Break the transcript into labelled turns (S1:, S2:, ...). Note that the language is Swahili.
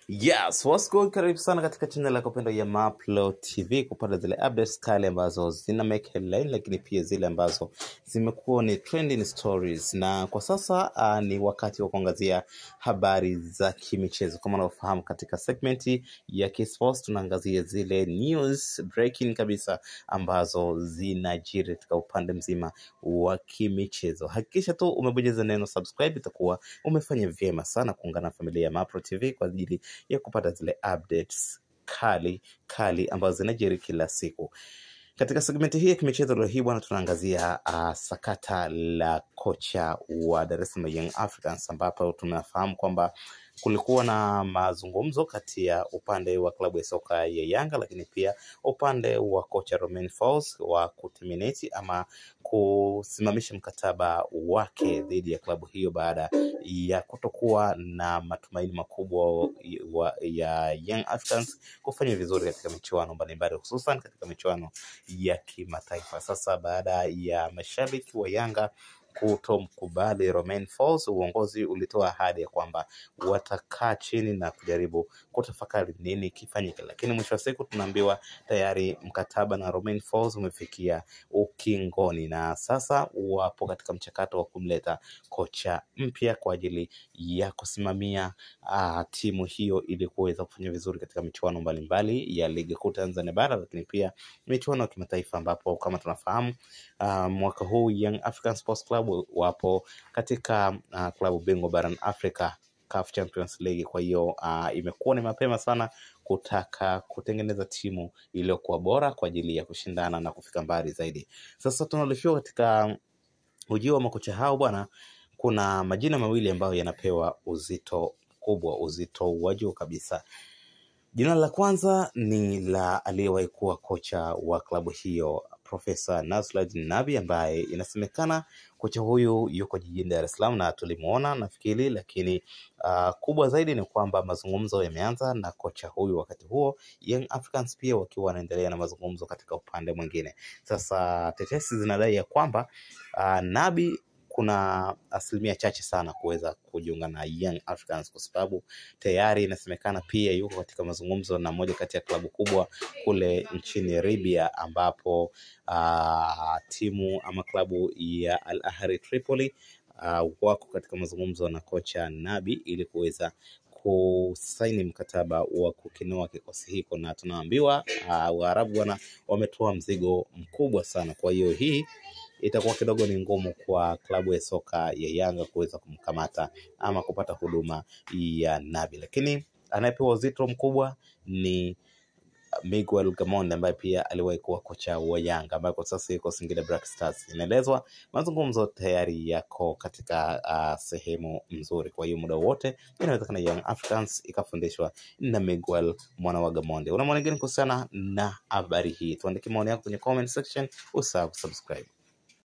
S1: Yes, what's good? Karibu sana katika channel yako pendwa ya Mapro TV kupata zile updates kali ambazo zina make headline, lakini pia zile ambazo zimekuwa ni trending stories. Na kwa sasa ni wakati wa kuangazia habari za kimichezo. Kama unavyofahamu, katika segmenti ya K-Sports tunaangazia zile news breaking kabisa ambazo zinajiri katika upande mzima wa kimichezo. Hakikisha tu umebonyeza neno subscribe, itakuwa umefanya vyema sana kuungana na familia ya Mapro TV kwa ajili ya kupata zile updates kali ambazo zinajiri kila siku. Katika segmenti hii ya kimichezo leo hii bwana, tunaangazia sakata la kocha wa Dar es Salaam Young Africans, ambapo tunafahamu kwamba kulikuwa na mazungumzo kati ya upande wa klabu ya soka ya Yanga, lakini pia upande wa kocha Romain Folz wa kuterminate ama kusimamisha mkataba wake dhidi ya klabu hiyo baada ya kutokuwa na matumaini makubwa ya Young Africans kufanya vizuri katika michuano mbalimbali, hususan katika michuano ya kimataifa. Sasa baada ya mashabiki wa Yanga kutomkubali Romain Folz, uongozi ulitoa ahadi ya kwamba watakaa chini na kujaribu kutafakari nini kifanyike, lakini mwisho wa siku tunaambiwa tayari mkataba na Romain Folz umefikia ukingoni, na sasa wapo katika mchakato wa kumleta kocha mpya kwa ajili ya kusimamia timu hiyo ili kuweza kufanya vizuri katika michuano mbalimbali ya ligi kuu Tanzania bara, lakini pia michuano ya kimataifa, ambapo kama tunafahamu mwaka huu Young African Sports Club wapo katika klabu bingwa barani Afrika, CAF Champions League. Kwa hiyo imekuwa ni mapema sana kutaka kutengeneza timu iliyokuwa bora kwa ajili ya kushindana na kufika mbali zaidi. Sasa tunalifia katika ujio wa makocha hao bwana, kuna majina mawili ambayo yanapewa uzito kubwa, uzito wa juu kabisa. Jina la kwanza ni la aliyewahi kuwa kocha wa klabu hiyo Profesa Nasruddin Nabi, ambaye inasemekana kocha huyu yuko jijini Dar es Salaam na tulimuona nafikiri, lakini kubwa zaidi ni kwamba mazungumzo yameanza na kocha huyu, wakati huo Young Africans pia wakiwa wanaendelea na mazungumzo katika upande mwingine. Sasa tetesi zinadai ya kwamba Nabi kuna asilimia chache sana kuweza kujiunga na Young Africans, kwa sababu tayari inasemekana pia yuko katika mazungumzo na moja kati ya klabu kubwa kule nchini Libya, ambapo timu ama klabu ya Al Ahly Tripoli wako katika mazungumzo na kocha Nabi ili kuweza kusaini mkataba wa kukinoa kikosi hiko, na tunaambiwa Waarabu wametoa mzigo mkubwa sana. Kwa hiyo hii itakuwa kidogo ni ngumu kwa klabu ya soka ya Yanga kuweza kumkamata ama kupata huduma ya Nabi, lakini anayepewa uzito mkubwa ni Miguel Gamondi, ambaye pia aliwahi kuwa kocha wa Yanga, ambaye kwa sasa yuko Singida Black Stars. Inaelezwa mazungumzo tayari yako katika sehemu nzuri. Kwa hiyo muda wote inawezekana Young Africans ikafundishwa na Miguel mwana wa Gamondi. Una maoni gani kuhusiana na habari hii? Tuandike maoni yako kwenye comment section, usahau subscribe.